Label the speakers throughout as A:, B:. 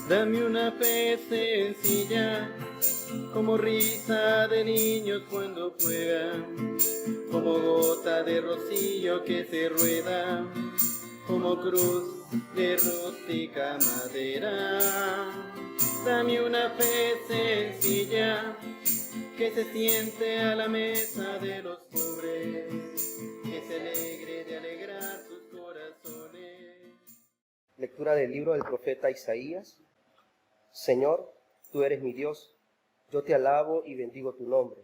A: Dame una fe sencilla, como risa de niños cuando juegan, como gota de rocío que se rueda, como cruz de rústica madera. Dame una fe sencilla, que se siente a la mesa de los pobres, que se alegre de alegrar sus corazones.
B: Lectura del libro del profeta Isaías. Señor, tú eres mi Dios, yo te alabo y bendigo tu nombre,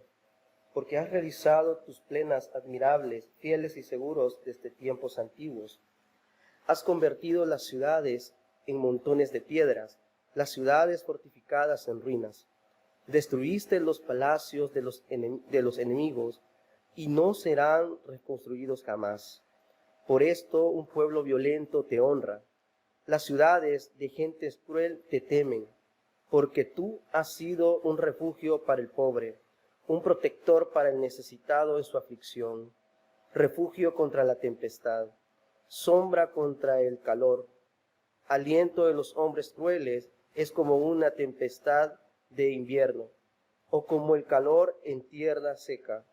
B: porque has realizado tus plenas admirables, fieles y seguros desde tiempos antiguos. Has convertido las ciudades en montones de piedras, las ciudades fortificadas en ruinas. Destruiste los palacios de los enemigos y no serán reconstruidos jamás. Por esto un pueblo violento te honra. Las ciudades de gentes cruel te temen, porque tú has sido un refugio para el pobre, un protector para el necesitado en su aflicción, refugio contra la tempestad, sombra contra el calor. Aliento de los hombres crueles es como una tempestad de invierno, o como el calor en tierra seca.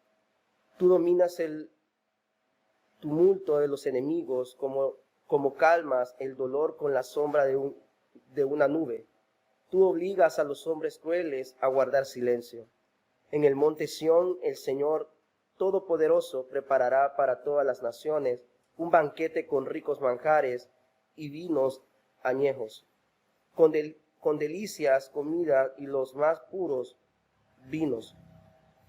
B: Tú dominas el tumulto de los enemigos, como calmas el dolor con la sombra de una nube. Tú obligas a los hombres crueles a guardar silencio. En el monte Sión el Señor Todopoderoso preparará para todas las naciones un banquete con ricos manjares y vinos añejos, con delicias comida y los más puros vinos.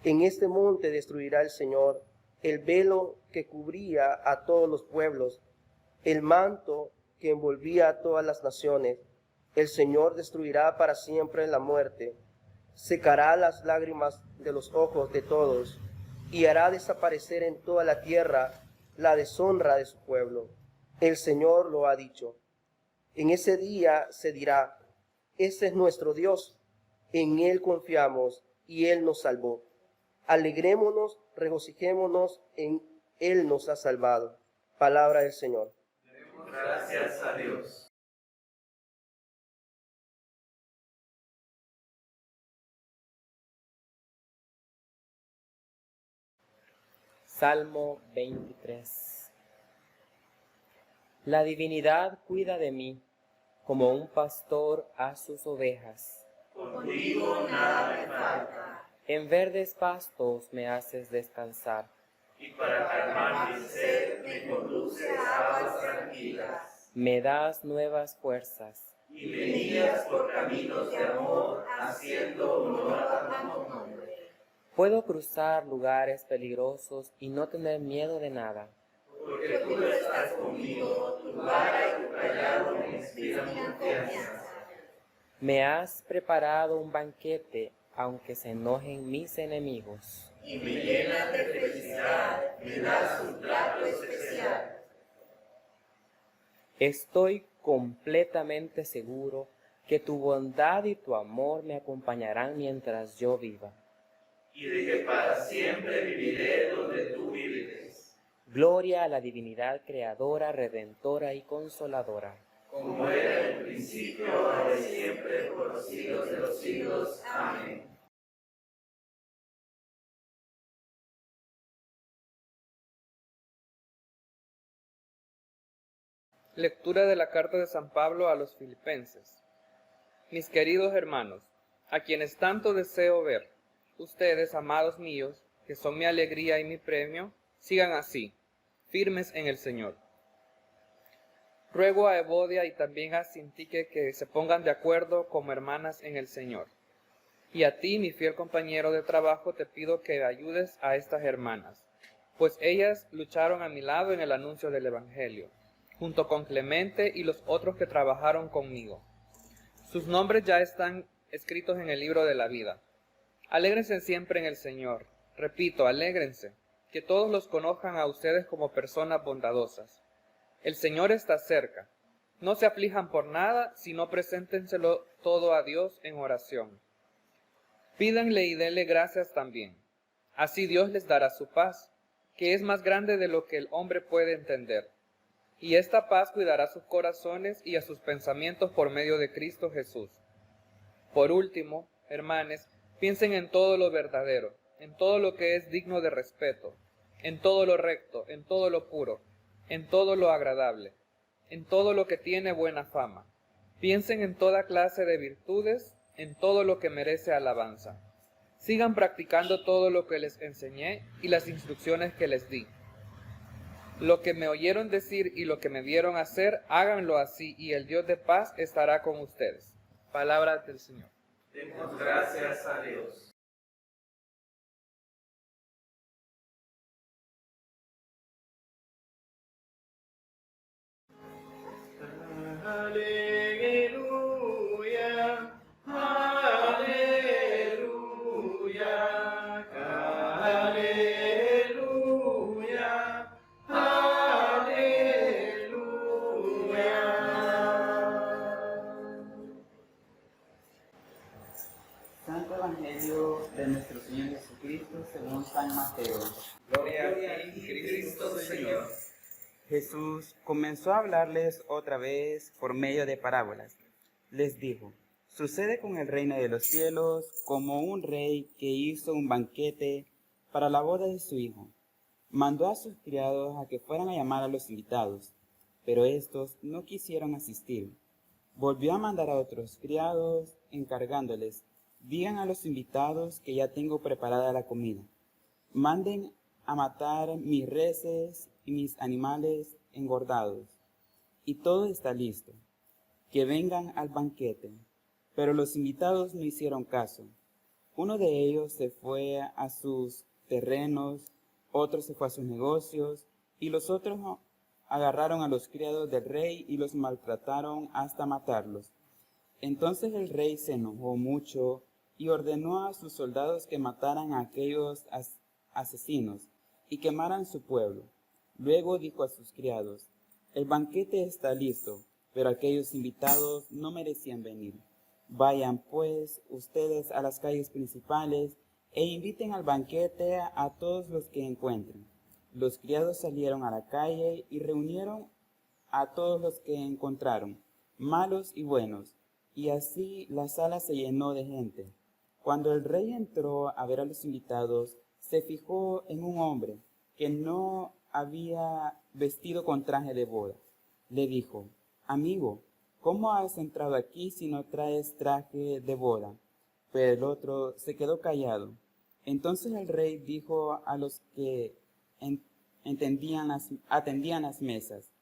B: En este monte destruirá el Señor el velo que cubría a todos los pueblos, el manto que envolvía a todas las naciones. El Señor destruirá para siempre la muerte, secará las lágrimas de los ojos de todos y hará desaparecer en toda la tierra la deshonra de su pueblo. El Señor lo ha dicho. En ese día se dirá: ese es nuestro Dios, en Él confiamos y Él nos salvó. Alegrémonos, regocijémonos, en Él nos ha salvado. Palabra del Señor.
C: Gracias a Dios.
D: Salmo 23. La divinidad cuida de mí, como un pastor a sus ovejas.
C: Contigo nada me falta,
D: En verdes pastos me haces descansar.
C: y para calmar mi sed me conduces a aguas tranquilas.
D: Me das nuevas fuerzas.
C: Y me guías por caminos de amor, haciendo honor a tu nombre.
D: Puedo cruzar lugares peligrosos y no tener miedo de nada.
C: Porque tú estás conmigo, tu vara y tu callado me inspiran confianza.
D: Me has preparado un banquete, aunque se enojen mis enemigos.
C: Y me llenas de felicidad, me das un plato especial.
D: Estoy completamente seguro que tu bondad y tu amor me acompañarán mientras yo viva.
C: Y de que para siempre viviré donde tú vives.
D: Gloria a la divinidad creadora, redentora y consoladora.
C: Como era en el principio, ahora y siempre, por los siglos de los siglos. Amén.
E: Lectura de la carta de San Pablo a los Filipenses. Mis queridos hermanos, a quienes tanto deseo ver, ustedes, amados míos, que son mi alegría y mi premio, sigan así, firmes en el Señor. Ruego a Evodia y también a Sintique que se pongan de acuerdo como hermanas en el Señor. Y a ti, mi fiel compañero de trabajo, te pido que ayudes a estas hermanas, pues ellas lucharon a mi lado en el anuncio del Evangelio, junto con Clemente y los otros que trabajaron conmigo. Sus nombres ya están escritos en el libro de la vida. Alégrense siempre en el Señor. Repito, alégrense, que todos los conozcan a ustedes como personas bondadosas. El Señor está cerca. No se aflijan por nada, sino preséntenselo todo a Dios en oración. Pídanle y denle gracias también. Así Dios les dará su paz, que es más grande de lo que el hombre puede entender. y esta paz cuidará sus corazones y a sus pensamientos por medio de Cristo Jesús. Por último, hermanos, piensen en todo lo verdadero, en todo lo que es digno de respeto, en todo lo recto, en todo lo puro, en todo lo agradable, en todo lo que tiene buena fama. Piensen en toda clase de virtudes, en todo lo que merece alabanza. Sigan practicando todo lo que les enseñé y las instrucciones que les di. Lo que me oyeron decir y lo que me vieron hacer, háganlo así, y el Dios de paz estará con ustedes. Palabra del Señor.
F: Demos gracias a Dios.
A: Aleluya, aleluya, aleluya, aleluya.
G: Santo Evangelio de nuestro Señor Jesucristo según San Mateo.
F: Gloria a ti, Cristo Señor.
G: Jesús comenzó a hablarles otra vez por medio de parábolas. Les dijo: sucede con el reino de los cielos como un rey que hizo un banquete para la boda de su hijo. Mandó a sus criados a que fueran a llamar a los invitados, pero estos no quisieron asistir. Volvió a mandar a otros criados, encargándoles: digan a los invitados que ya tengo preparada la comida. Manden a matar mis reses y mis animales engordados, y todo está listo. Que vengan al banquete. Pero los invitados no hicieron caso. Uno de ellos se fue a sus terrenos, otro se fue a sus negocios, y los otros agarraron a los criados del rey y los maltrataron hasta matarlos. Entonces el rey se enojó mucho y ordenó a sus soldados que mataran a aquellos asesinos y quemaran su pueblo. Luego dijo a sus criados: el banquete está listo, pero aquellos invitados no merecían venir. Vayan pues ustedes a las calles principales e inviten al banquete a todos los que encuentren. Los criados salieron a la calle y reunieron a todos los que encontraron, malos y buenos, y así la sala se llenó de gente. Cuando el rey entró a ver a los invitados, se fijó en un hombre que no había vestido con traje de boda. Le dijo: amigo, ¿cómo has entrado aquí si no traes traje de boda? Pero el otro se quedó callado. Entonces el rey dijo a los que atendían las mesas: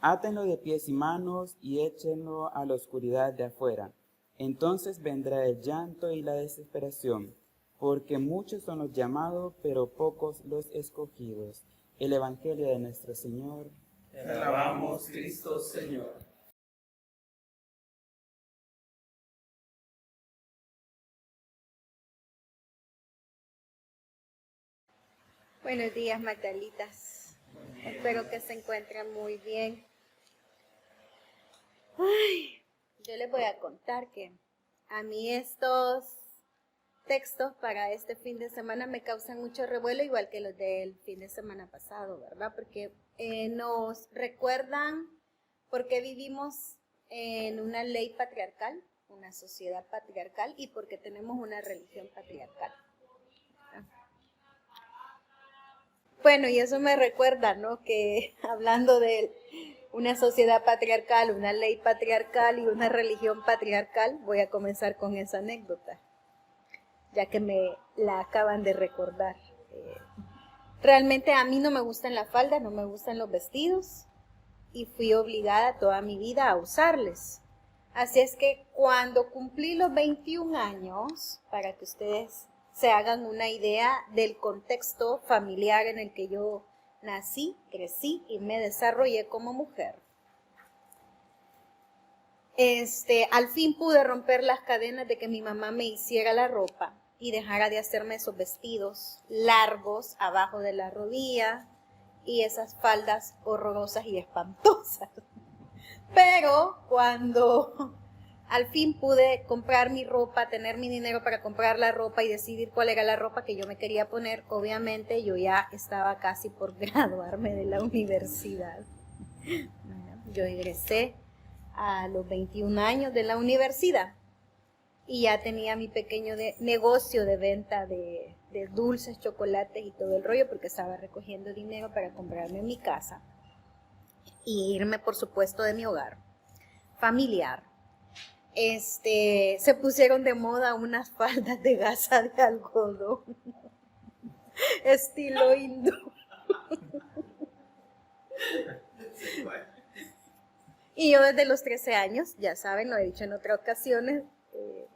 G: átenlo de pies y manos y échenlo a la oscuridad de afuera. Entonces vendrá el llanto y la desesperación, porque muchos son los llamados, pero pocos los escogidos. El Evangelio de nuestro Señor.
F: Te alabamos, Cristo Señor.
C: Buenos días, Magdalitas. Espero que se encuentren muy bien. Ay, yo les voy a contar que a mí estos textos para este fin de semana me causan mucho revuelo, igual que los del fin de semana pasado, ¿verdad? Porque nos recuerdan por qué vivimos en una ley patriarcal, una sociedad patriarcal, y porque tenemos una religión patriarcal. Bueno, y eso me recuerda, ¿no? Que hablando de una sociedad patriarcal, una ley patriarcal y una religión patriarcal, voy a comenzar con esa anécdota, ya que me la acaban de recordar. Realmente a mí no me gustan las faldas, no me gustan los vestidos, y fui obligada toda mi vida a usarles. Así es que cuando cumplí los 21 años, para que ustedes se hagan una idea del contexto familiar en el que yo nací, crecí y me desarrollé como mujer. Al fin pude romper las cadenas de que mi mamá me hiciera la ropa y dejara de hacerme esos vestidos largos abajo de la rodilla y esas faldas horrorosas y espantosas. Pero cuando al fin pude comprar mi ropa, tener mi dinero para comprar la ropa y decidir cuál era la ropa que yo me quería poner, obviamente yo ya estaba casi por graduarme de la universidad. Yo egresé a los 21 años de la universidad y ya tenía mi pequeño negocio de venta de dulces, chocolates y todo el rollo, porque estaba recogiendo dinero para comprarme mi casa y irme, por supuesto, de mi hogar familiar. Se pusieron de moda unas faldas de gasa de algodón, estilo hindú. Y yo desde los 13 años, ya saben, lo he dicho en otras ocasiones,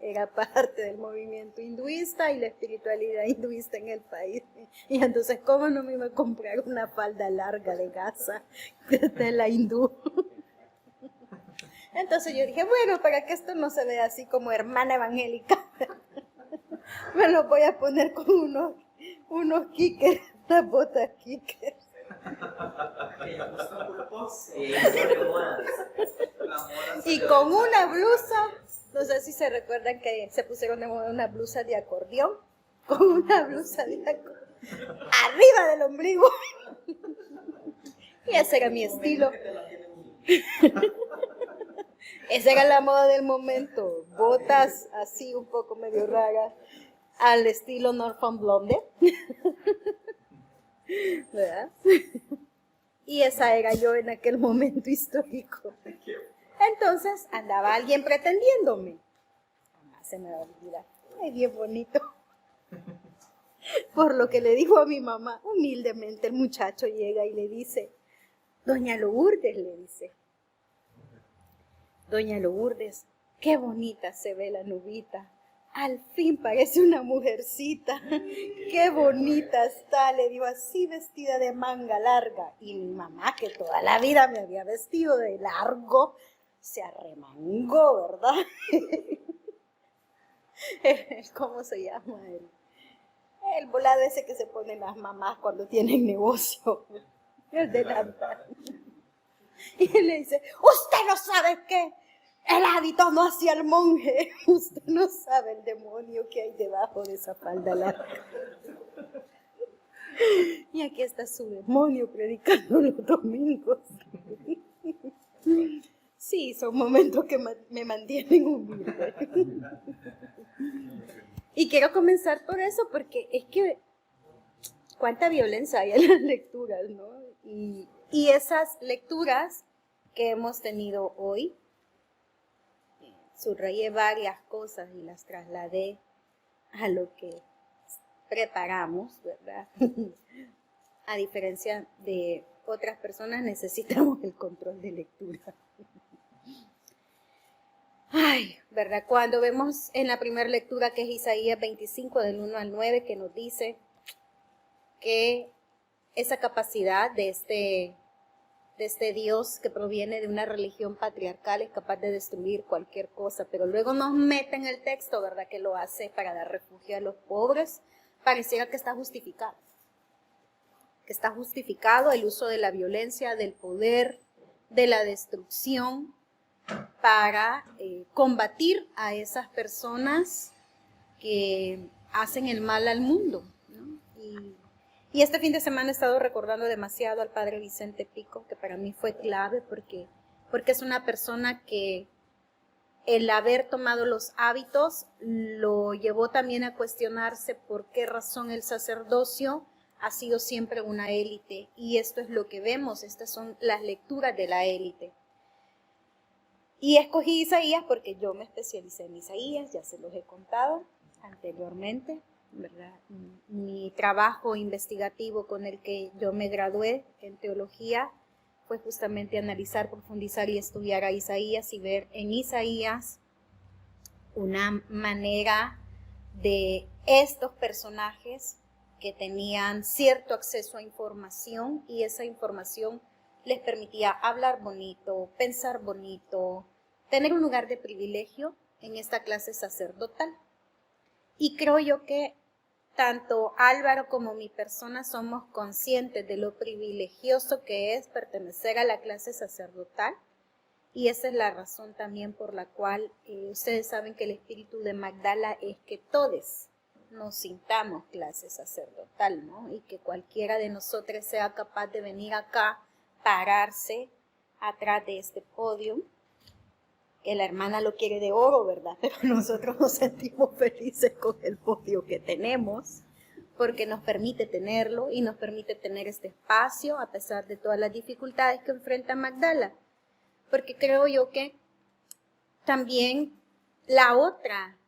C: era parte del movimiento hinduista y la espiritualidad hinduista en el país. Y entonces, ¿cómo no me iba a comprar una falda larga de gasa de la hindú? Entonces yo dije, bueno, para que esto no se vea así como hermana evangélica, me lo voy a poner con unos kickers, unas botas kickers. Y con una blusa, no sé si se recuerdan que se pusieron de moda una blusa de acordeón, con una blusa de acordeón, arriba del ombligo. Y ese era mi estilo. Esa era la moda del momento, botas así un poco medio raras, al estilo Norfolk Blonde, ¿verdad? Y esa era yo en aquel momento histórico. Entonces andaba alguien pretendiéndome. Jamás se me va a olvidar. Ay, bien bonito. Por lo que le dijo a mi mamá, humildemente el muchacho llega y le dice, Doña Lourdes, le dice, Doña Lourdes, qué bonita se ve la nubita. Al fin parece una mujercita. Qué bonita está, le digo, así vestida de manga larga. Y mi mamá, que toda la vida me había vestido de largo, se arremangó, ¿verdad? ¿Cómo se llama? El volado ese que se ponen las mamás cuando tienen negocio. El delantal. Y él le dice, usted no sabe qué. El hábito no hacía el monje. Usted no sabe el demonio que hay debajo de esa falda larga. Y aquí está su demonio predicando los domingos. Sí, son momentos que me mantienen humilde. Y quiero comenzar por eso, porque es que cuánta violencia hay en las lecturas, ¿no? Y esas lecturas que hemos tenido hoy, subrayé varias cosas y las trasladé a lo que preparamos, ¿verdad? A diferencia de otras personas, necesitamos el control de lectura. Ay, ¿verdad? Cuando vemos en la primera lectura, que es Isaías 25, del 1 al 9, que nos dice que esa capacidad de este Dios que proviene de una religión patriarcal es capaz de destruir cualquier cosa, pero luego nos mete en el texto, ¿verdad? Que lo hace para dar refugio a los pobres. Pareciera que está justificado. Que está justificado el uso de la violencia, del poder, de la destrucción para combatir a esas personas que hacen el mal al mundo, ¿no? Y este fin de semana he estado recordando demasiado al padre Vicente Pico, que para mí fue clave porque es una persona que el haber tomado los hábitos lo llevó también a cuestionarse por qué razón el sacerdocio ha sido siempre una élite. Y esto es lo que vemos, estas son las lecturas de la élite. Y escogí Isaías porque yo me especialicé en Isaías, ya se los he contado anteriormente, ¿verdad? Mi trabajo investigativo con el que yo me gradué en teología fue justamente analizar, profundizar y estudiar a Isaías y ver en Isaías una manera de estos personajes que tenían cierto acceso a información y esa información les permitía hablar bonito, pensar bonito, tener un lugar de privilegio en esta clase sacerdotal. Y creo yo que tanto Álvaro como mi persona somos conscientes de lo privilegioso que es pertenecer a la clase sacerdotal. Y esa es la razón también por la cual ustedes saben que el espíritu de Magdala es que todos nos sintamos clase sacerdotal, ¿no? Y que cualquiera de nosotros sea capaz de venir acá, pararse atrás de este podio, que la hermana lo quiere de oro, ¿verdad? Pero nosotros nos sentimos felices con el podio que tenemos, porque nos permite tenerlo y nos permite tener este espacio a pesar de todas las dificultades que enfrenta Magdala. Porque creo yo que también la otra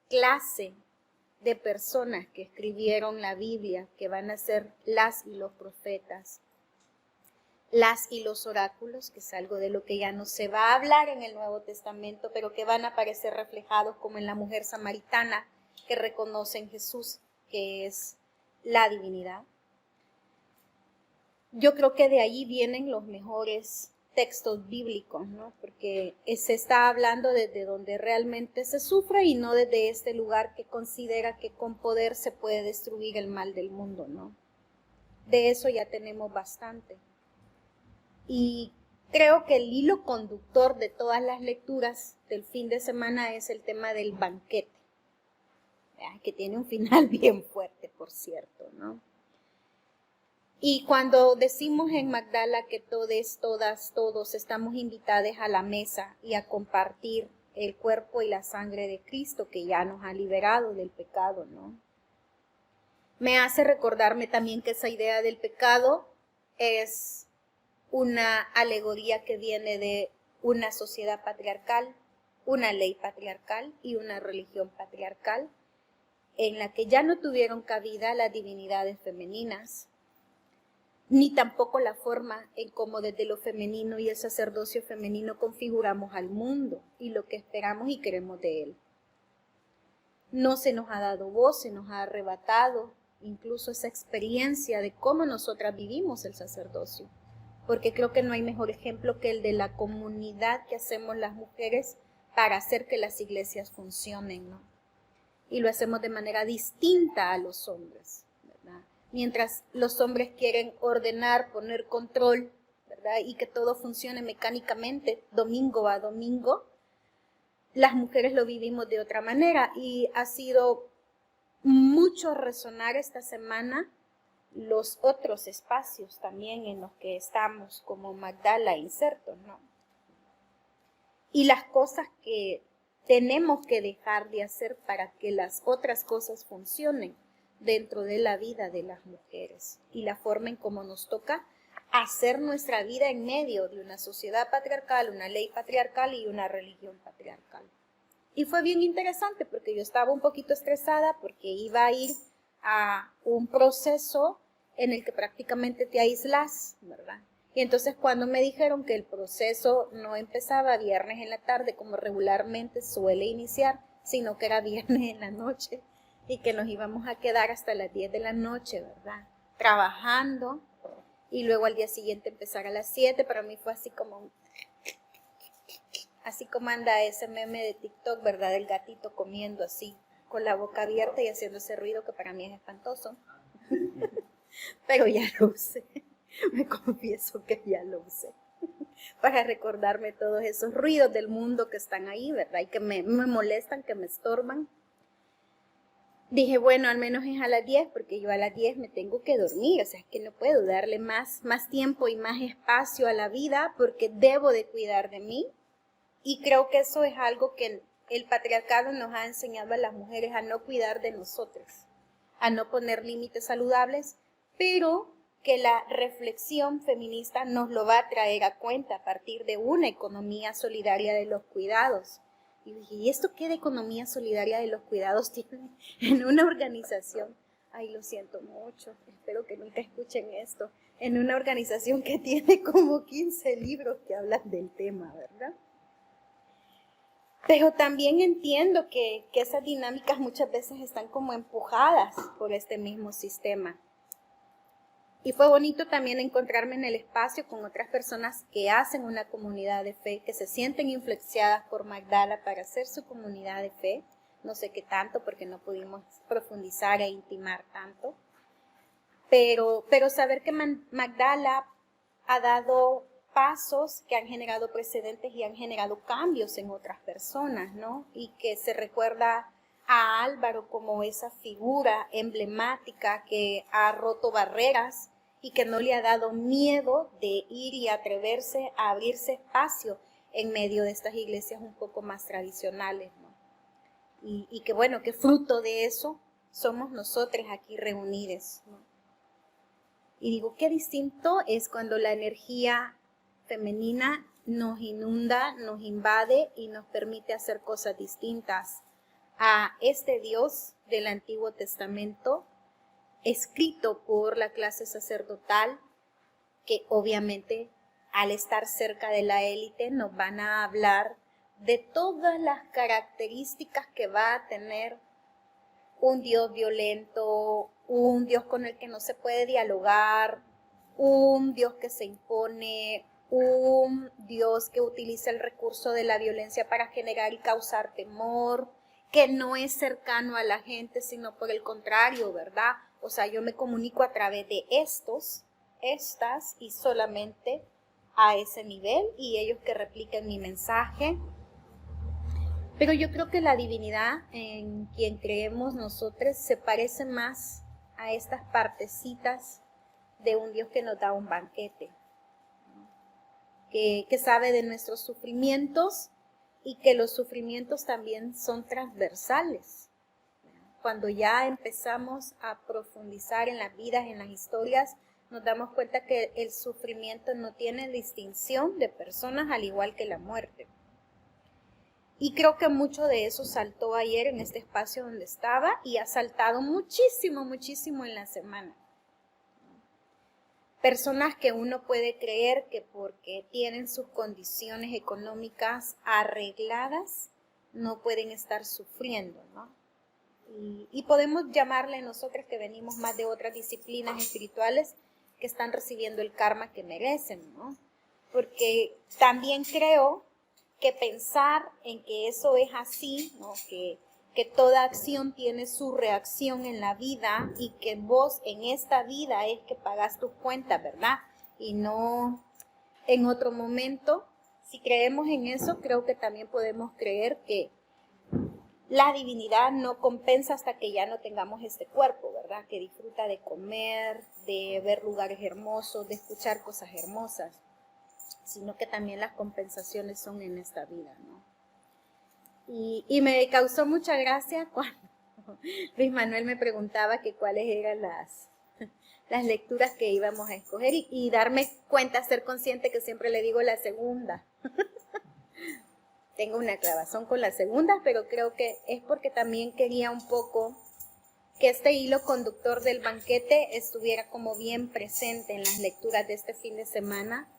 C: clase de personas que escribieron la Biblia, que van a ser las y los profetas, las y los oráculos, que es algo de lo que ya no se va a hablar en el Nuevo Testamento, pero que van a aparecer reflejados como en la mujer samaritana que reconoce en Jesús, que es la divinidad. Yo creo que de ahí vienen los mejores textos bíblicos, ¿no? Porque se está hablando desde donde realmente se sufre y no desde este lugar que considera que con poder se puede destruir el mal del mundo, ¿no? De eso ya tenemos bastante. Y creo que el hilo conductor de todas las lecturas del fin de semana es el tema del banquete, que tiene un final bien fuerte, por cierto, ¿no? Y cuando decimos en Magdala que todes, todas, todos estamos invitados a la mesa y a compartir el cuerpo y la sangre de Cristo que ya nos ha liberado del pecado, ¿no? Me hace recordarme también que esa idea del pecado es una alegoría que viene de una sociedad patriarcal, una ley patriarcal y una religión patriarcal, en la que ya no tuvieron cabida las divinidades femeninas, ni tampoco la forma en cómo desde lo femenino y el sacerdocio femenino configuramos al mundo y lo que esperamos y queremos de él. No se nos ha dado voz, se nos ha arrebatado incluso esa experiencia de cómo nosotras vivimos el sacerdocio, porque creo que no hay mejor ejemplo que el de la comunidad que hacemos las mujeres para hacer que las iglesias funcionen, ¿no? Y lo hacemos de manera distinta a los hombres, ¿verdad? Mientras los hombres quieren ordenar, poner control, ¿verdad? Y que todo funcione mecánicamente, domingo a domingo, las mujeres lo vivimos de otra manera y ha sido mucho resonar esta semana los otros espacios también en los que estamos como Magdala insertos, ¿no? Y las cosas que tenemos que dejar de hacer para que las otras cosas funcionen dentro de la vida de las mujeres y la forma en cómo nos toca hacer nuestra vida en medio de una sociedad patriarcal, una ley patriarcal y una religión patriarcal. Y fue bien interesante porque yo estaba un poquito estresada porque iba a ir a un proceso en el que prácticamente te aíslas, ¿verdad? Y entonces cuando me dijeron que el proceso no empezaba viernes en la tarde como regularmente suele iniciar, sino que era viernes en la noche y que nos íbamos a quedar hasta las 10 de la noche, ¿verdad? Trabajando y luego al día siguiente empezar a las 7, para mí fue así como anda ese meme de TikTok, ¿verdad? Del gatito comiendo así, con la boca abierta y haciendo ese ruido que para mí es espantoso. Pero ya lo usé, me confieso que ya lo usé, para recordarme todos esos ruidos del mundo que están ahí, ¿verdad? Y que me molestan, que me estorban. Dije, bueno, al menos es a las 10, porque yo a las 10 me tengo que dormir, o sea, es que no puedo darle más tiempo y más espacio a la vida, porque debo de cuidar de mí. Y creo que eso es algo que el patriarcado nos ha enseñado a las mujeres a no cuidar de nosotras, a no poner límites saludables, pero que la reflexión feminista nos lo va a traer a cuenta a partir de una economía solidaria de los cuidados. Y dije, ¿y esto qué de economía solidaria de los cuidados tiene en una organización? Ay, lo siento mucho, espero que nunca escuchen esto. En una organización que tiene como 15 libros que hablan del tema, ¿verdad? Pero también entiendo que esas dinámicas muchas veces están como empujadas por este mismo sistema. Y fue bonito también encontrarme en el espacio con otras personas que hacen una comunidad de fe, que se sienten influenciadas por Magdala para hacer su comunidad de fe. No sé qué tanto, porque no pudimos profundizar e intimar tanto. Pero saber que Magdala ha dado pasos que han generado precedentes y han generado cambios en otras personas, ¿no? Y que se recuerda a Álvaro como esa figura emblemática que ha roto barreras y que no le ha dado miedo de ir y atreverse a abrirse espacio en medio de estas iglesias un poco más tradicionales, ¿no? Y que bueno, que fruto de eso somos nosotros aquí reunidos, ¿no? Y digo, qué distinto es cuando la energía femenina nos inunda, nos invade y nos permite hacer cosas distintas a este Dios del Antiguo Testamento, escrito por la clase sacerdotal, que obviamente al estar cerca de la élite nos van a hablar de todas las características que va a tener un Dios violento, un Dios con el que no se puede dialogar, un Dios que se impone, un Dios que utiliza el recurso de la violencia para generar y causar temor, que no es cercano a la gente, sino por el contrario, ¿verdad? O sea, yo me comunico a través de estas, y solamente a ese nivel, y ellos que repliquen mi mensaje. Pero yo creo que la divinidad en quien creemos nosotros se parece más a estas partecitas de un Dios que nos da un banquete, que sabe de nuestros sufrimientos y que los sufrimientos también son transversales. Cuando ya empezamos a profundizar en las vidas, en las historias, nos damos cuenta que el sufrimiento no tiene distinción de personas, al igual que la muerte. Y creo que mucho de eso saltó ayer en este espacio donde estaba y ha saltado muchísimo, muchísimo en la semana. Personas que uno puede creer que porque tienen sus condiciones económicas arregladas, no pueden estar sufriendo, ¿no? Y podemos llamarle nosotros que venimos más de otras disciplinas espirituales que están recibiendo el karma que merecen, ¿no? Porque también creo que pensar en que eso es así, ¿no? Que toda acción tiene su reacción en la vida y que vos en esta vida es que pagas tus cuentas, ¿verdad? Y no en otro momento. Si creemos en eso, creo que también podemos creer que la divinidad no compensa hasta que ya no tengamos este cuerpo, ¿verdad? Que disfruta de comer, de ver lugares hermosos, de escuchar cosas hermosas, sino que también las compensaciones son en esta vida, ¿no? Y me causó mucha gracia cuando Luis Manuel me preguntaba que cuáles eran las lecturas que íbamos a escoger y darme cuenta, ser consciente que siempre le digo la segunda. Tengo una clavazón con la segunda, pero creo que es porque también quería un poco que este hilo conductor del banquete estuviera como bien presente en las lecturas de este fin de semana,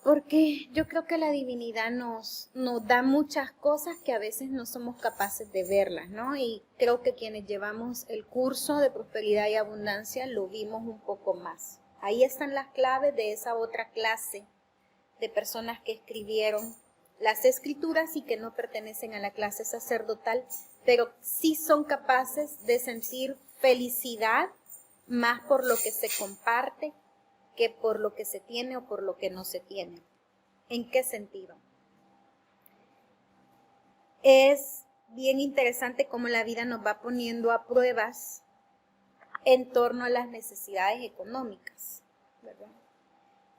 C: porque yo creo que la divinidad nos da muchas cosas que a veces no somos capaces de verlas, ¿no? Y creo que quienes llevamos el curso de prosperidad y abundancia lo vimos un poco más. Ahí están las claves de esa otra clase de personas que escribieron las escrituras y que no pertenecen a la clase sacerdotal, pero sí son capaces de sentir felicidad más por lo que se comparte que por lo que se tiene o por lo que no se tiene. ¿En qué sentido? Es bien interesante cómo la vida nos va poniendo a pruebas en torno a las necesidades económicas, ¿verdad?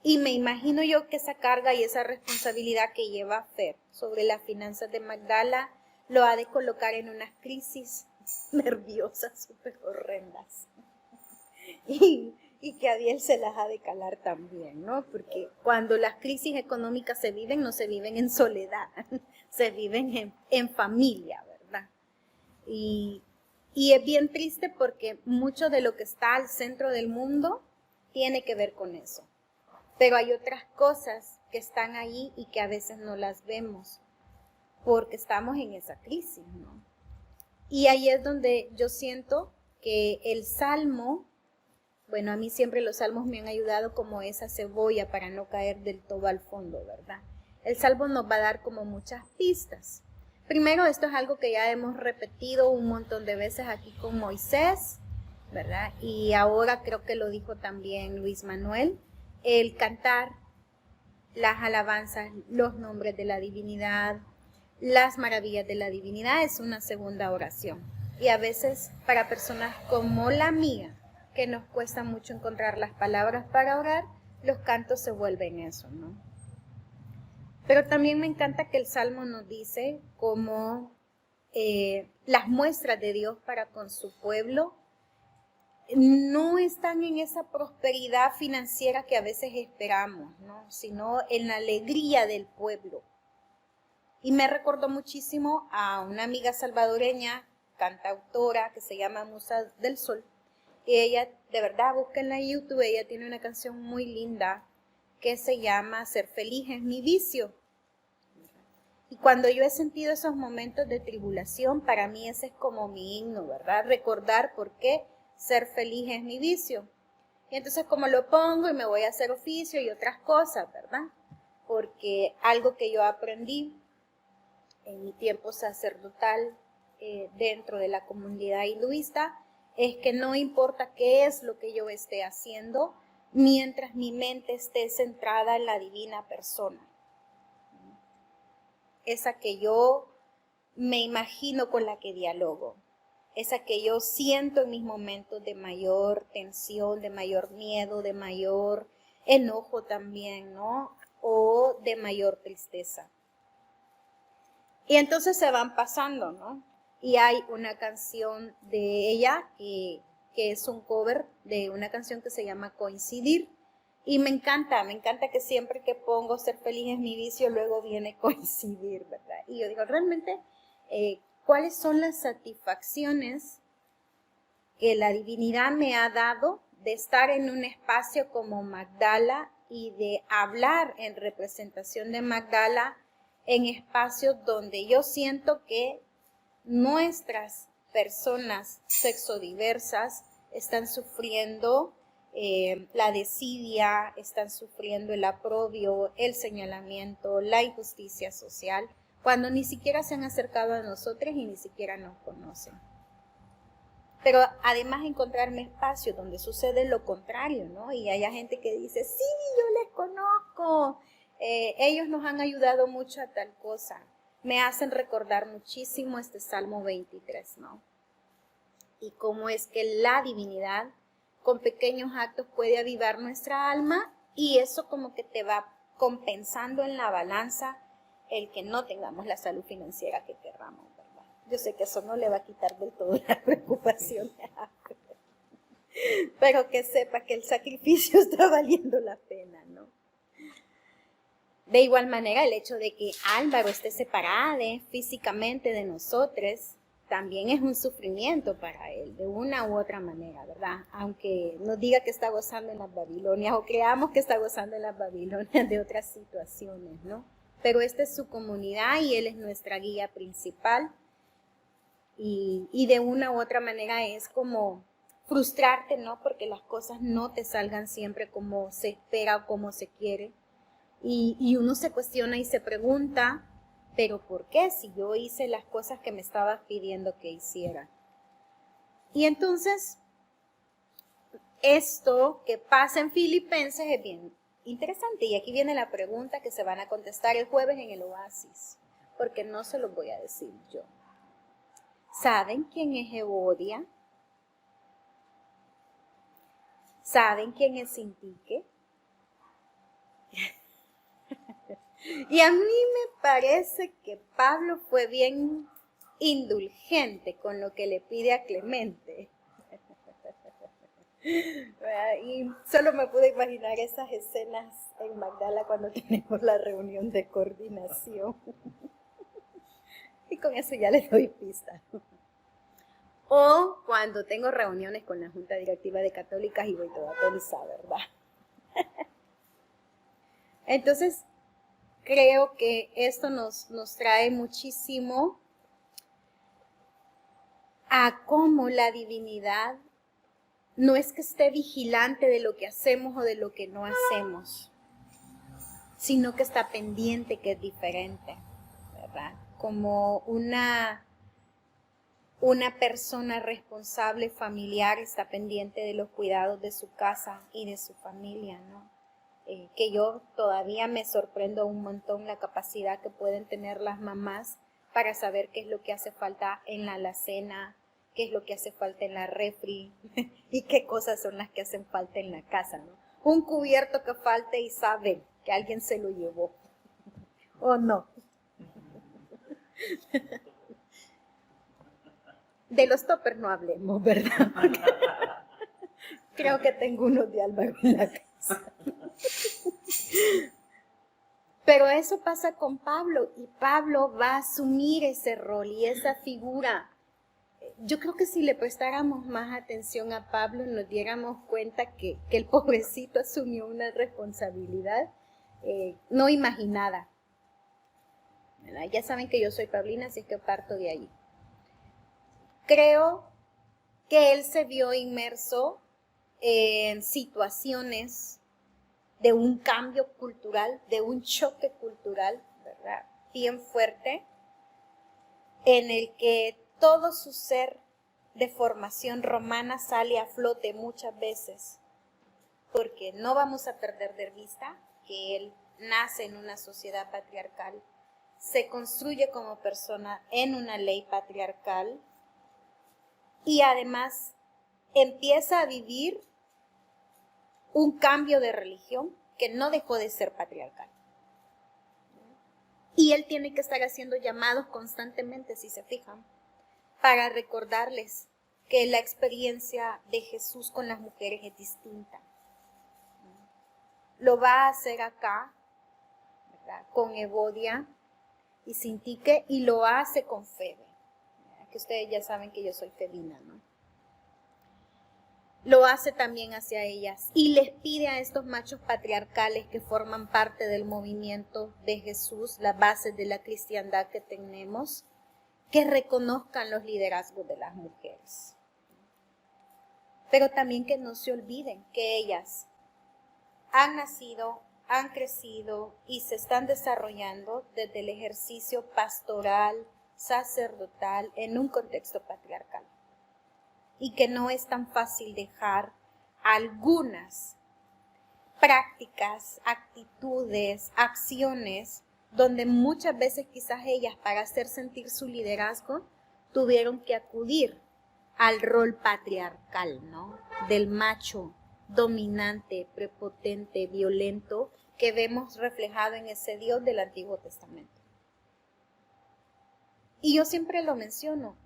C: Y me imagino yo que esa carga y esa responsabilidad que lleva Fer sobre las finanzas de Magdala lo ha de colocar en unas crisis nerviosas súper horrendas. Y que a Diel se las ha de calar también, ¿no? Porque cuando las crisis económicas se viven, no se viven en soledad, se viven en familia, ¿verdad? Y es bien triste porque mucho de lo que está al centro del mundo tiene que ver con eso. Pero hay otras cosas que están ahí y que a veces no las vemos porque estamos en esa crisis, ¿no? Y ahí es donde yo siento que el Salmo, bueno, a mí siempre los salmos me han ayudado como esa cebolla para no caer del todo al fondo, ¿verdad? El Salmo nos va a dar como muchas pistas. Primero, esto es algo que ya hemos repetido un montón de veces aquí con Moisés, ¿verdad? Y ahora creo que lo dijo también Luis Manuel, el cantar las alabanzas, los nombres de la divinidad, las maravillas de la divinidad es una segunda oración. Y a veces para personas como la mía, que nos cuesta mucho encontrar las palabras para orar, los cantos se vuelven eso, ¿no? Pero también me encanta que el Salmo nos dice cómo las muestras de Dios para con su pueblo no están en esa prosperidad financiera que a veces esperamos, ¿no? Sino en la alegría del pueblo. Y me recordó muchísimo a una amiga salvadoreña, cantautora, que se llama Musa del Sol. Y ella, de verdad, búsquenla en YouTube, ella tiene una canción muy linda que se llama Ser feliz es mi vicio. Y cuando yo he sentido esos momentos de tribulación, para mí ese es como mi himno, ¿verdad? Recordar por qué ser feliz es mi vicio. Y entonces como lo pongo y me voy a hacer oficio y otras cosas, ¿verdad? Porque algo que yo aprendí en mi tiempo sacerdotal dentro de la comunidad hinduista es que no importa qué es lo que yo esté haciendo, mientras mi mente esté centrada en la divina persona. Esa que yo me imagino con la que dialogo, esa que yo siento en mis momentos de mayor tensión, de mayor miedo, de mayor enojo también, ¿no? O de mayor tristeza. Y entonces se van pasando, ¿no? Y hay una canción de ella que es un cover de una canción que se llama Coincidir. Y me encanta que siempre que pongo Ser feliz es mi vicio, luego viene Coincidir, ¿verdad? Y yo digo, realmente, ¿cuáles son las satisfacciones que la divinidad me ha dado de estar en un espacio como Magdala y de hablar en representación de Magdala en espacios donde yo siento que nuestras personas sexodiversas están sufriendo la desidia, están sufriendo el aprobio, el señalamiento, la injusticia social, cuando ni siquiera se han acercado a nosotros y ni siquiera nos conocen. Pero además encontrarme espacios donde sucede lo contrario, ¿no? Y haya gente que dice, sí, yo les conozco, ellos nos han ayudado mucho a tal cosa. Me hacen recordar muchísimo este Salmo 23, ¿no? Y cómo es que la divinidad con pequeños actos puede avivar nuestra alma y eso como que te va compensando en la balanza el que no tengamos la salud financiera que querramos, ¿verdad? Yo sé que eso no le va a quitar del todo la preocupación, pero que sepa que el sacrificio está valiendo la pena, ¿no? De igual manera, el hecho de que Álvaro esté separado físicamente de nosotros también es un sufrimiento para él, de una u otra manera, ¿verdad? Aunque nos diga que está gozando en las Babilonias o creamos que está gozando en las Babilonias de otras situaciones, ¿no? Pero esta es su comunidad y él es nuestra guía principal y de una u otra manera es como frustrarte, ¿no? Porque las cosas no te salgan siempre como se espera o como se quiere. Y uno se cuestiona y se pregunta, ¿pero por qué? Si yo hice las cosas que me estabas pidiendo que hiciera. Y entonces, esto que pasa en Filipenses es bien interesante. Y aquí viene la pregunta que se van a contestar el jueves en el Oasis, porque no se los voy a decir yo. ¿Saben quién es Evodia? ¿Saben quién es Sintique? Y a mí me parece que Pablo fue bien indulgente con lo que le pide a Clemente. Y solo me pude imaginar esas escenas en Magdala cuando tenemos la reunión de coordinación. Y con eso ya les doy pista. O cuando tengo reuniones con la Junta Directiva de Católicas y voy toda tensa, ¿verdad? Entonces, creo que esto nos trae muchísimo a cómo la divinidad no es que esté vigilante de lo que hacemos o de lo que no hacemos, sino que está pendiente, que es diferente, ¿verdad? Como una persona responsable familiar está pendiente de los cuidados de su casa y de su familia, ¿no? Que yo todavía me sorprendo un montón la capacidad que pueden tener las mamás para saber qué es lo que hace falta en la alacena, qué es lo que hace falta en la refri y qué cosas son las que hacen falta en la casa, ¿no? Un cubierto que falte y sabe que alguien se lo llevó, ¿o no? De los toppers no hablemos, ¿verdad? Creo que tengo unos de Álvaro en la casa. Pero eso pasa con Pablo, y Pablo va a asumir ese rol y esa figura. Yo creo que si le prestáramos más atención a Pablo, nos diéramos cuenta que el pobrecito asumió una responsabilidad no imaginada. ¿Verdad? Ya saben que yo soy pablina, así que parto de ahí. Creo que él se vio inmerso en situaciones de un cambio cultural, de un choque cultural, ¿verdad? Bien fuerte, en el que todo su ser de formación romana sale a flote muchas veces, porque no vamos a perder de vista que él nace en una sociedad patriarcal, se construye como persona en una ley patriarcal y además empieza a vivir un cambio de religión que no dejó de ser patriarcal. Y él tiene que estar haciendo llamados constantemente, si se fijan, para recordarles que la experiencia de Jesús con las mujeres es distinta. Lo va a hacer acá, ¿verdad? Con Evodia y Sintique, y lo hace con Febe, que ustedes ya saben que yo soy febina, ¿no? Lo hace también hacia ellas y les pide a estos machos patriarcales que forman parte del movimiento de Jesús, las bases de la cristiandad que tenemos, que reconozcan los liderazgos de las mujeres. Pero también que no se olviden que ellas han nacido, han crecido y se están desarrollando desde el ejercicio pastoral, sacerdotal, en un contexto patriarcal. Y que no es tan fácil dejar algunas prácticas, actitudes, acciones, donde muchas veces quizás ellas, para hacer sentir su liderazgo, tuvieron que acudir al rol patriarcal, ¿no? Del macho dominante, prepotente, violento, que vemos reflejado en ese Dios del Antiguo Testamento. Y yo siempre lo menciono.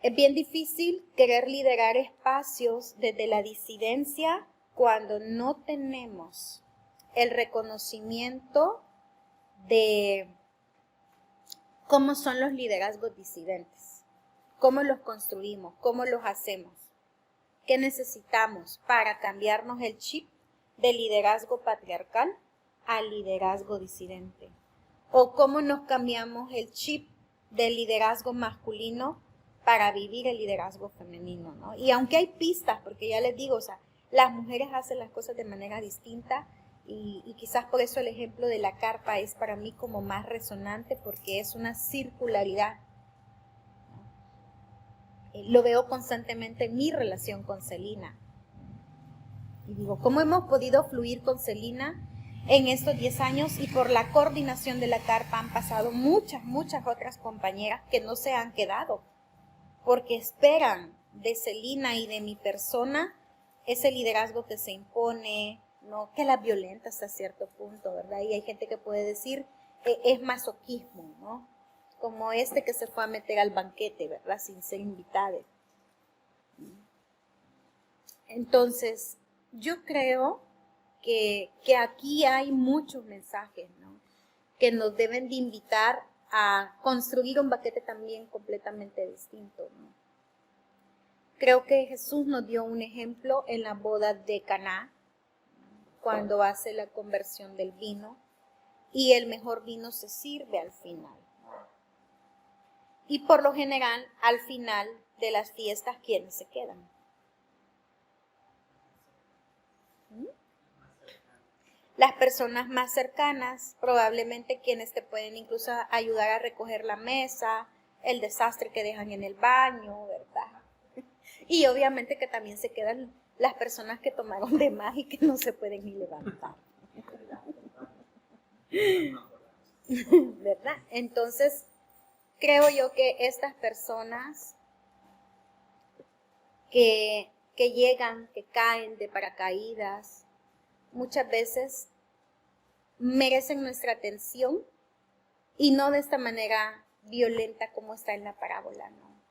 C: Es bien difícil querer liderar espacios desde la disidencia cuando no tenemos el reconocimiento de cómo son los liderazgos disidentes, cómo los construimos, cómo los hacemos, qué necesitamos para cambiarnos el chip de liderazgo patriarcal al liderazgo disidente, o cómo nos cambiamos el chip del liderazgo masculino para vivir el liderazgo femenino, ¿no? Y aunque hay pistas, porque ya les digo, o sea, las mujeres hacen las cosas de manera distinta y quizás por eso el ejemplo de la carpa es para mí como más resonante, porque es una circularidad. Lo veo constantemente en mi relación con Celina. Y digo, ¿cómo hemos podido fluir con Celina en estos 10 años? Y por la coordinación de la carpa han pasado muchas otras compañeras que no se han quedado, porque esperan de Celina y de mi persona ese liderazgo que se impone, ¿no? Que la violenta hasta cierto punto, ¿verdad? Y hay gente que puede decir, es masoquismo, ¿no? Como este que se fue a meter al banquete, ¿verdad? Sin ser invitado. Entonces, yo creo que aquí hay muchos mensajes, ¿no? Que nos deben de invitar a construir un banquete también completamente distinto, ¿no? Creo que Jesús nos dio un ejemplo en la boda de Caná, cuando hace la conversión del vino, y el mejor vino se sirve al final, ¿no? Y por lo general, al final de las fiestas, ¿quiénes se quedan? Las personas más cercanas, probablemente quienes te pueden incluso ayudar a recoger la mesa, el desastre que dejan en el baño, ¿verdad? Y obviamente que también se quedan las personas que tomaron de más y que no se pueden ni levantar, ¿verdad? Entonces, creo yo que estas personas que llegan, que caen de paracaídas, muchas veces merecen nuestra atención y no de esta manera violenta como está en la parábola, ¿no?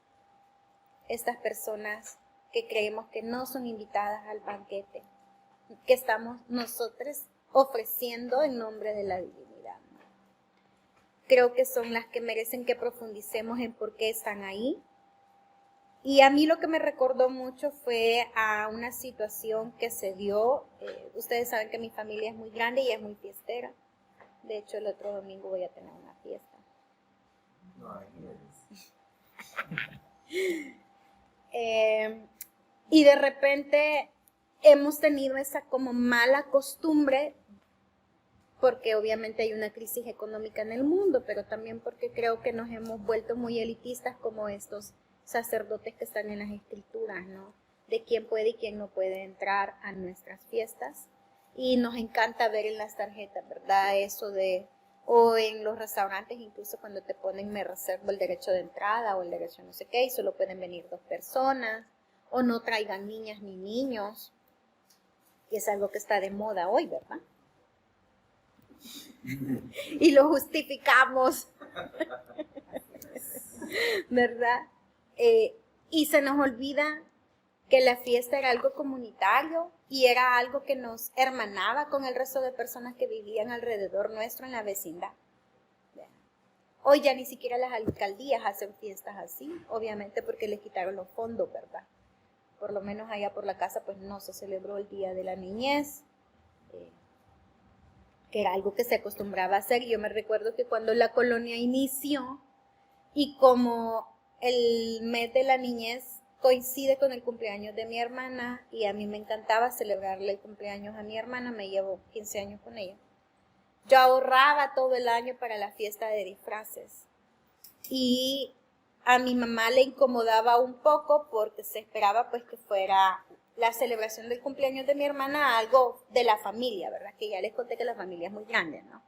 C: Estas personas que creemos que no son invitadas al banquete, que estamos nosotros ofreciendo en nombre de la divinidad, ¿no? Creo que son las que merecen que profundicemos en por qué están ahí. Y a mí lo que me recordó mucho fue a una situación que se dio. Ustedes saben que mi familia es muy grande y es muy fiestera. De hecho, el otro domingo voy a tener una fiesta. Y de repente hemos tenido esa como mala costumbre, porque obviamente hay una crisis económica en el mundo, pero también porque creo que nos hemos vuelto muy elitistas como estos sacerdotes que están en las escrituras, ¿no? De quién puede y quién no puede entrar a nuestras fiestas. Y nos encanta ver en las tarjetas, ¿verdad? Eso de, o en los restaurantes, incluso cuando te ponen me reservo el derecho de entrada o el derecho no sé qué, y solo pueden venir 2 personas, o no traigan niñas ni niños, y es algo que está de moda hoy, ¿verdad? Y lo justificamos, ¿verdad? Y se nos olvida que la fiesta era algo comunitario y era algo que nos hermanaba con el resto de personas que vivían alrededor nuestro en la vecindad. Hoy ya ni siquiera las alcaldías hacen fiestas así, obviamente porque les quitaron los fondos, ¿verdad? Por lo menos allá por la casa pues no se celebró el Día de la Niñez, que era algo que se acostumbraba a hacer. Yo me recuerdo que cuando la colonia inició, y como el mes de la niñez coincide con el cumpleaños de mi hermana, y a mí me encantaba celebrarle el cumpleaños a mi hermana, me llevo 15 años con ella, yo ahorraba todo el año para la fiesta de disfraces. Y a mi mamá le incomodaba un poco porque se esperaba pues que fuera la celebración del cumpleaños de mi hermana algo de la familia, ¿verdad? Que ya les conté que la familia es muy grande, ¿no?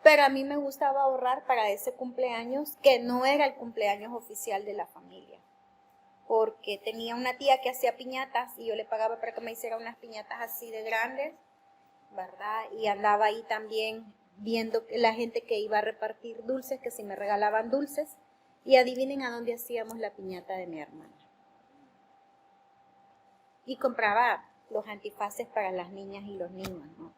C: Pero a mí me gustaba ahorrar para ese cumpleaños que no era el cumpleaños oficial de la familia. Porque tenía una tía que hacía piñatas y yo le pagaba para que me hiciera unas piñatas así de grandes, ¿verdad? Y andaba ahí también viendo que la gente que iba a repartir dulces, que si me regalaban dulces. Y adivinen a dónde hacíamos la piñata de mi hermana. Y compraba los antifaces para las niñas y los niños, ¿no?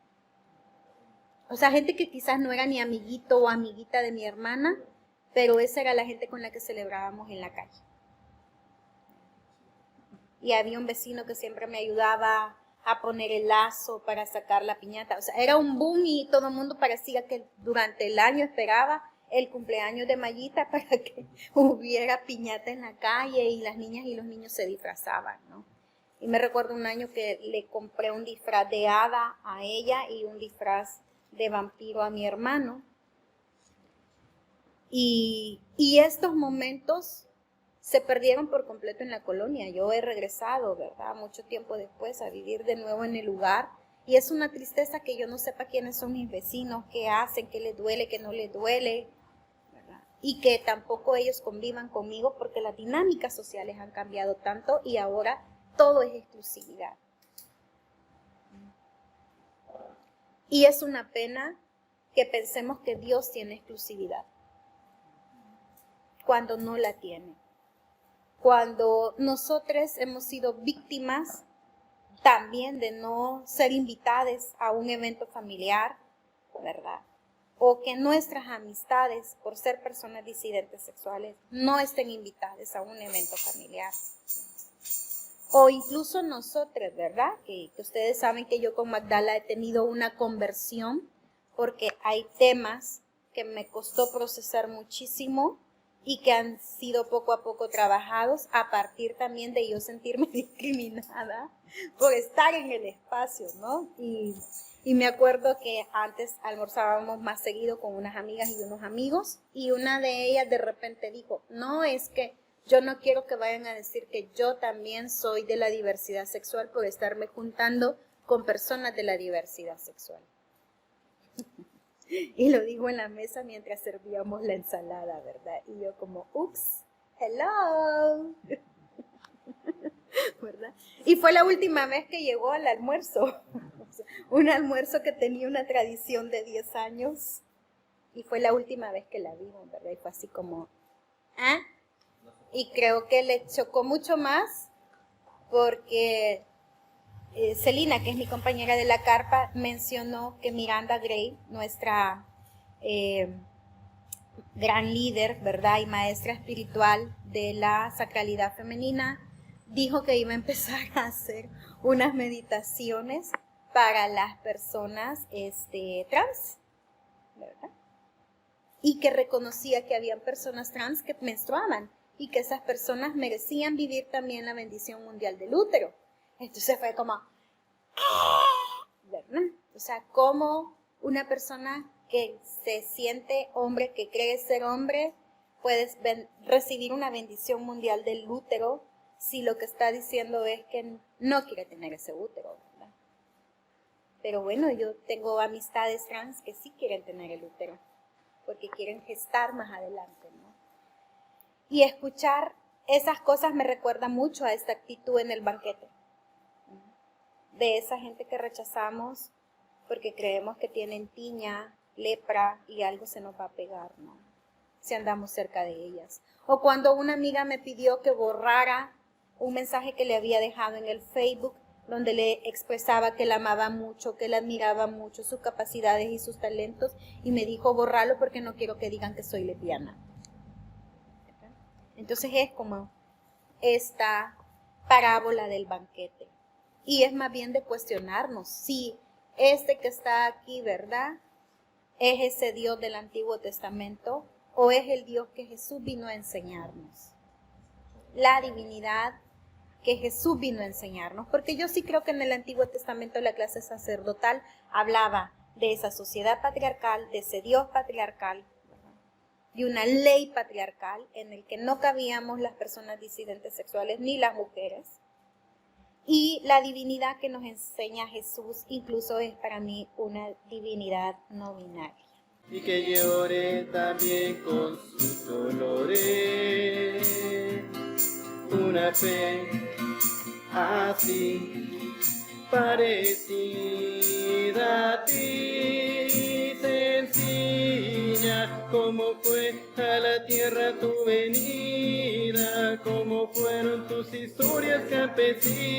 C: O sea, gente que quizás no era ni amiguito o amiguita de mi hermana, pero esa era la gente con la que celebrábamos en la calle. Y había un vecino que siempre me ayudaba a poner el lazo para sacar la piñata. O sea, era un boom y todo el mundo parecía que durante el año esperaba el cumpleaños de Mayita para que hubiera piñata en la calle y las niñas y los niños se disfrazaban, ¿no? Y me recuerdo un año que le compré un disfraz de hada a ella y un disfraz de vampiro a mi hermano. Y estos momentos se perdieron por completo en la colonia. Yo he regresado, ¿verdad?, mucho tiempo después a vivir de nuevo en el lugar. Y es una tristeza que yo no sepa quiénes son mis vecinos, qué hacen, qué les duele, qué no les duele, ¿verdad? Y que tampoco ellos convivan conmigo porque las dinámicas sociales han cambiado tanto y ahora todo es exclusividad. Y es una pena que pensemos que Dios tiene exclusividad cuando no la tiene. Cuando nosotros hemos sido víctimas también de no ser invitadas a un evento familiar, ¿verdad? O que nuestras amistades, por ser personas disidentes sexuales, no estén invitadas a un evento familiar. O incluso nosotros, ¿verdad? Que ustedes saben que yo con Magdala he tenido una conversión porque hay temas que me costó procesar muchísimo y que han sido poco a poco trabajados a partir también de yo sentirme discriminada por estar en el espacio, ¿no? Y me acuerdo que antes almorzábamos más seguido con unas amigas y unos amigos y una de ellas de repente dijo, no, es que yo no quiero que vayan a decir que yo también soy de la diversidad sexual por estarme juntando con personas de la diversidad sexual. Y lo dijo en la mesa mientras servíamos la ensalada, ¿verdad? Y yo como, ups, hello, ¿verdad? Y fue la última vez que llegó al almuerzo, un almuerzo que tenía una tradición de 10 años, y fue la última vez que la vimos, ¿verdad? Y fue así como, ¿ah? Y creo que le chocó mucho más porque Celina, que es mi compañera de la carpa, mencionó que Miranda Gray, nuestra gran líder, ¿verdad? Y maestra espiritual de la sacralidad femenina, dijo que iba a empezar a hacer unas meditaciones para las personas trans, ¿verdad? Y que reconocía que habían personas trans que menstruaban y que esas personas merecían vivir también la bendición mundial del útero. Entonces fue como, ¿verdad? O sea, como una persona que se siente hombre, que cree ser hombre, puede recibir una bendición mundial del útero si lo que está diciendo es que no quiere tener ese útero, ¿verdad? Pero bueno, yo tengo amistades trans que sí quieren tener el útero, porque quieren gestar más adelante, ¿no? Y escuchar esas cosas me recuerda mucho a esta actitud en el banquete, de esa gente que rechazamos porque creemos que tienen tiña, lepra y algo se nos va a pegar, ¿no? Si andamos cerca de ellas. O cuando una amiga me pidió que borrara un mensaje que le había dejado en el Facebook, donde le expresaba que la amaba mucho, que la admiraba mucho, sus capacidades y sus talentos, y me dijo borrarlo porque no quiero que digan que soy lesbiana. Entonces es como esta parábola del banquete. Y es más bien de cuestionarnos si este que está aquí, ¿verdad?, es ese Dios del Antiguo Testamento o es el Dios que Jesús vino a enseñarnos. La divinidad que Jesús vino a enseñarnos. Porque yo sí creo que en el Antiguo Testamento la clase sacerdotal hablaba de esa sociedad patriarcal, de ese Dios patriarcal, de una ley patriarcal en el que no cabíamos las personas disidentes sexuales ni las mujeres. Y la divinidad que nos enseña Jesús incluso es para mí una divinidad no binaria.
A: Y que llore también con sus dolores, una fe así parecida a ti, sencilla, como fue a la tierra tu venida, como fueron tus historias campesinas.